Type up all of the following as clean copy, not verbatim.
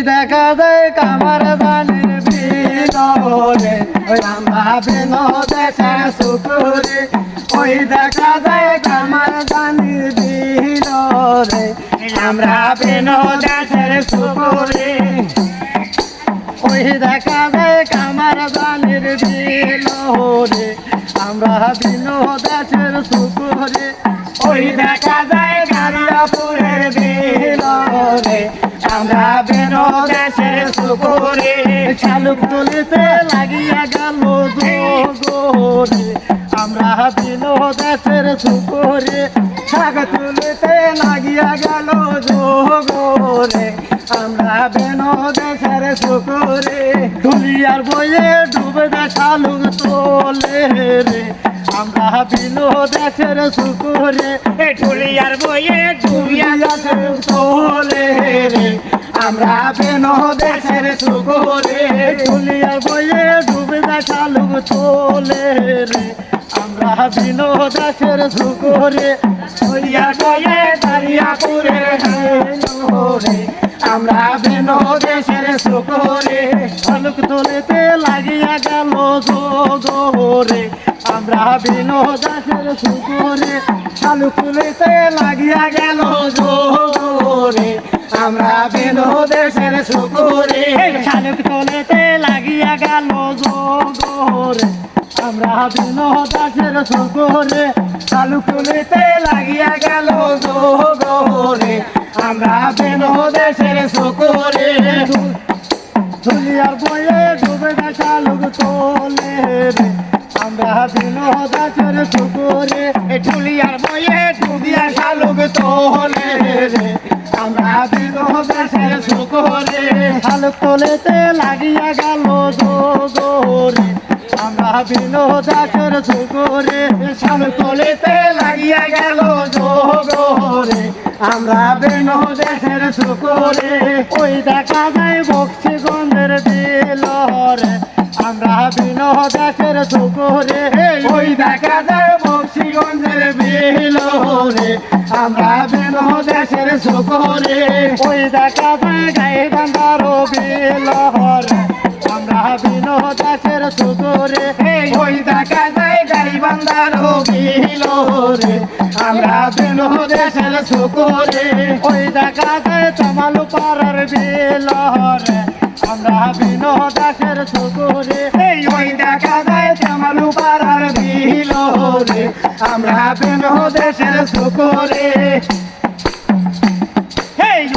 দেখা যায় কামার দানির বিলরে আমরা বিনোদেশের সুকুরে ওই দেখা যায় কামার দানির বিলরে আমরা বিনোদেশের সুকুরে ওই দেখা যায় কামার দানির বিলরে আমরা বিনোদেশের সুকুরে ওই দেখা যায় গারিয়াপুরের বিলরে আমরা বিনোদেশের সুকুরে শালুক তুলিতে লাগিয়া গেল যোগরে আমরা বিনোদেশের সুকুরে শাক তুলিতে লাগিয়া গেল যোগরে আমরা বিনোদেশের সুকুরে দুলিয়ার বইয়ে ডুবে দে শালুক তোলে রে আমরা বিনোদেশের সুকুরে ঢুলিয়ার বইয়ে ডুবিয়া তোলে রে আমরা বিনোদেশের সুকুরে ঢুলিয়ার বইয়ে ডুবে দে শালুক তোলে রে আমরা বিনোদেশের সুকুরে ঢুলিয়ার বইয়ে দারিয়াপুরে রে আমরা বিনোদেশের সুকুরে শালুক তোলেতে লাগিয়া গেল যোগরে আমরা বিনোদেশের সুকুরে শালুক তুলিতে লাগিয়া গেল যোগরে আমরা বিনোদেশের সুকুরে শালুক তুলিতে লাগিয়া গেল যোগরে আমরা বিনোদেশের সুকুরে শালুক তুলিতে লাগিয়া গেল যোগরে আমরা বিনোদেশের সুকুরে দুলিয়ার বইয়ে ডুবে দে শালুক তোলে রে আমরা বিনোদেশের সুকুরে ঢুলিয়ার বইয়ে ডুবিয়া শালুক তোলে রে আমরা বিনোদেশের সুকুরে শালুক তোলেতে লাগিয়া গেল যোগরে আমরা বিনোদেশের সুকুরে শালুক তোলেতে লাগিয়া গেল যোগরে আমরা বিনোদেশের সুকুরে ওই দেখা যায় বক্সিগঞ্জের বিলরে আমরা বিনোদেশের সুকুরে ওই দেখা যায় বক্সিগঞ্জের বিলরে আমরা বিনোদেশের সুকুরে ওই দেখা যায় গাইবান্ধার বিলরে আমরা বিনোদেশের সুকুরে ওই দেখা যায় গাইবান্ধার বিলরে আমরা বিনোদেশের সুকুরে ওই দেখা যায় তমালু পাড়ার বিলরে আমরা বিনোদেশের সুকুরে ওই দেখা যায় তমালু পাড়ার বিলরে আমরা বিনোদেশের সুকুরে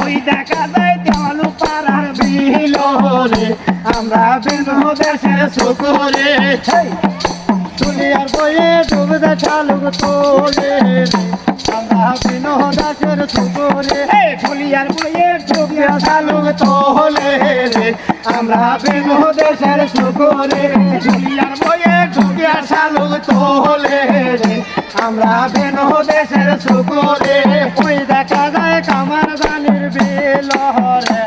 ওই দেখা যায় তমালু পাড়ার বিলরে আমরা বিনোদেশের সুকুরে দুলিয়ার বইয়ে ডুবে দে শালুক তোলে রে আমরা বিনোদেশের সুকুরে দুলিয়ার বইয়ে ডুবিয়া শালুক তোলে রে আমরা বিনোদেশের সুকুরে দুলিয়ার বইয়ে ডুবিয়া শালুক তোলে রে আমরা বিনোদেশের সুকুরে ওই দেখা যায় কামার দানির বিলরে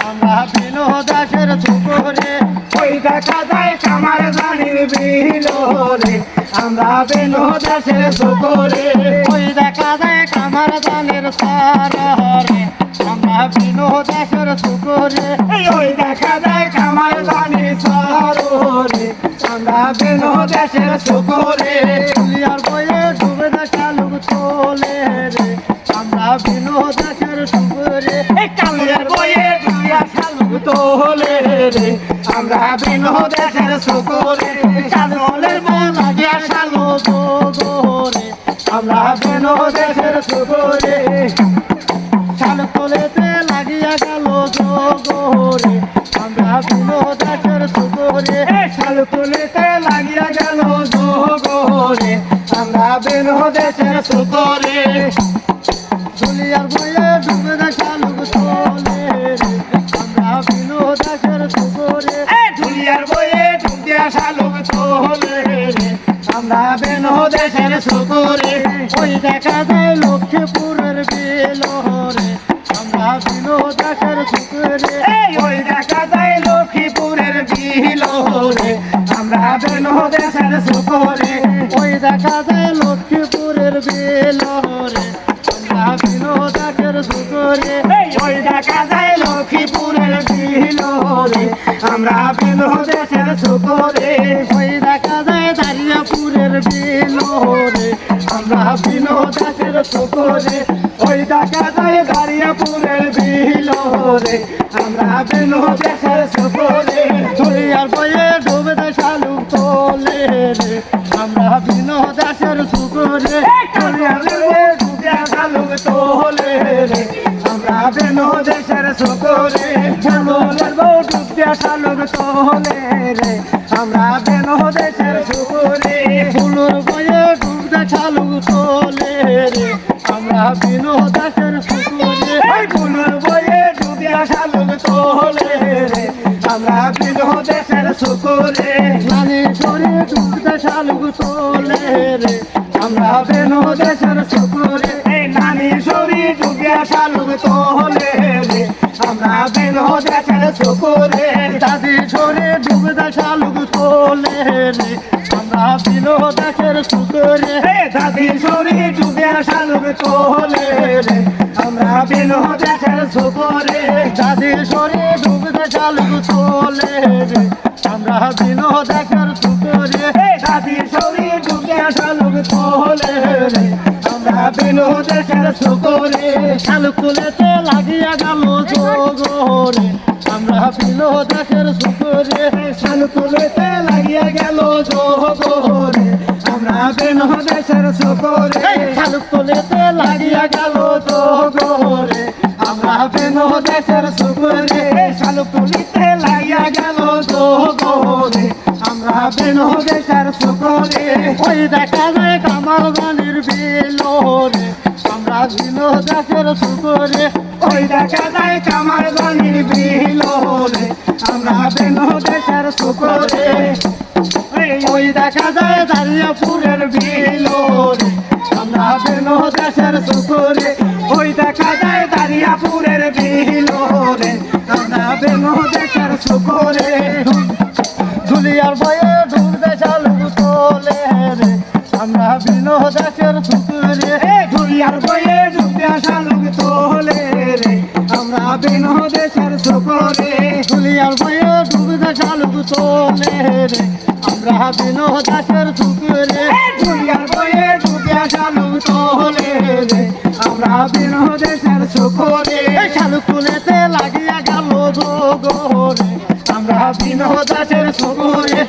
আমরা বিনোদেশের সুকুরে ওই দেখা যায় কামার দানির বিলরে আমরা বিনোদেশের সুকুরে ওই দেখা যায় কামার দানির সাররে আমরা বিনোদেশের সুকুরে ওই দেখা যায় কামার দানির সাররে আমরা বিনোদেশের সুকুরে দুলিয়ার বইয়ে ডুবে দে শালুক তোলে রে আমরা বিনোদেশের সুকুরে কালিয়ার বইয়ে ডুবিয়া শালুক তোলে রে আমরা বিনোদেশের সুকুরে শালুলের মন লাগিয়া শালুক যোগরে আমরা বিনোদেশের সুকুরে শালুক তোলেতে লাগিয়া গেল যোগরে আমরা বিনোদেশের সুকুরে শালুক তোলেতে লাগিয়া গেল যোগরে আমরা বিনোদেশের সুকুরে দুলিয়ার বইয়ে ডুবে দে শালুক তোলে রে আমরা বিনোদেশের সুকুরে দুলিয়ার বইয়ে ডুবিয়া শালুক তোলে রে আমরা বিনোদেশের সুকুরে ওই দেখা যায় লক্ষ্মীপুরের বিলরে আমরা বিনোদেশের সুকুরে ওই দেখা যায় লক্ষ্মীপুরের বিলরে আমরা বিনোদেশের সুকুরে ওই দেখা যায় লক্ষ্মীপুরের বিলরে আমরা বিনোদেশের সুকুরে ওই দেখা যায় লক্ষ্মীপুরের বিলরে বিলোরে আমরা বিনোদেশের সুখরে ওই দেখা যায় দারিয়াপুরের বিলোরে আমরা বিনোদেশের সুখরে ওই দেখা যায় দারিয়াপুরের বিলোরে আমরা বিনোদেশের সুখরে দুনিয়ার বয়ে ডুবে শালু তোলে রে আমরা বিনোদেশের সুখরে দুনিয়ার বয়ে ডুবে শালু তোলে রে আমরা বিনোদেশের সুখরে ফুলের বউ ডুবে শালু তোলে রে আমরা বিনোদেশের সুখরে ফুলের বয়ে ডুবে শালু তোলে রে আমরা বিনোদেশের সুখরে ফুলের বয়ে ডুবে শালু তোলে রে আমরা বিনোদেশের সুখরে নানি সরে ডুবে শালু তোলে রে আমরা বিনোদেশের সুখরে নানি সরে ডুবে শালু তোলে রে আমরা বিনোদেশের সুখরে দাদি সরে ডুবে শালু তোলে রে আমরা বিনোদেশের সুখরে দাদি সরে ডুবে শালু তোলে রে আমরা বিনোদেশের সুখরে দাদি সরে ডুবে শালু তোলে রে আমরা বিনোদেশের সুখরে দাদি সরে ডুবে শালু তোলে রে আমরা বিনোদেশের সুখরে শালু কুলেতে লাগিয়া গেল যোগরে আমরা বিনোদেশের সুখরে শালু কুলেতে লাগিয়া গেল যোগরে আমরা বিনোদেশের সুখরে শালু কুলেতে লাগিয়া গেল যোগরে আমরা বিনোদেশের সুখরে শালু কুলেতে লাগিয়া গেল যোগরে আমরা বিনোদেশের সুখরে ওই দেখা যায় কামার বাণীর বিলোরে আমরা বিনোদেশের সুখরে ওই দেখা যায় কামার বাণীর বিলোরে আমরা বিনোদেশের সুখরে ওই দেখা যায় দারিয়াপুরের বিলোরে আমরা বিনোদেশের সুখরে ওই দেখা যায় দারিয়াপুরের বিলোরে আমরা বিনোদেশের সুখরে দুলিয়ার বয়ে ডুবে শালু তোলে রে আমরা বিনোদেশের সুখরে দুলিয়ার বয়ে ডুবে শালু তোলে রে আমরা বিনোদেশের সুখরে দুলিয়ার বয়ে ডুবে শালু তোলে রে আমরা বিনোদেশের সুখরে দুলিয়ার বয়ে ডুবে শালু তোলে রে আমরা বিনোদেশের সুখরে শালু কুলেতে লাগিয়া গেল যোগরে আমরা বিনোদেশের সুখরে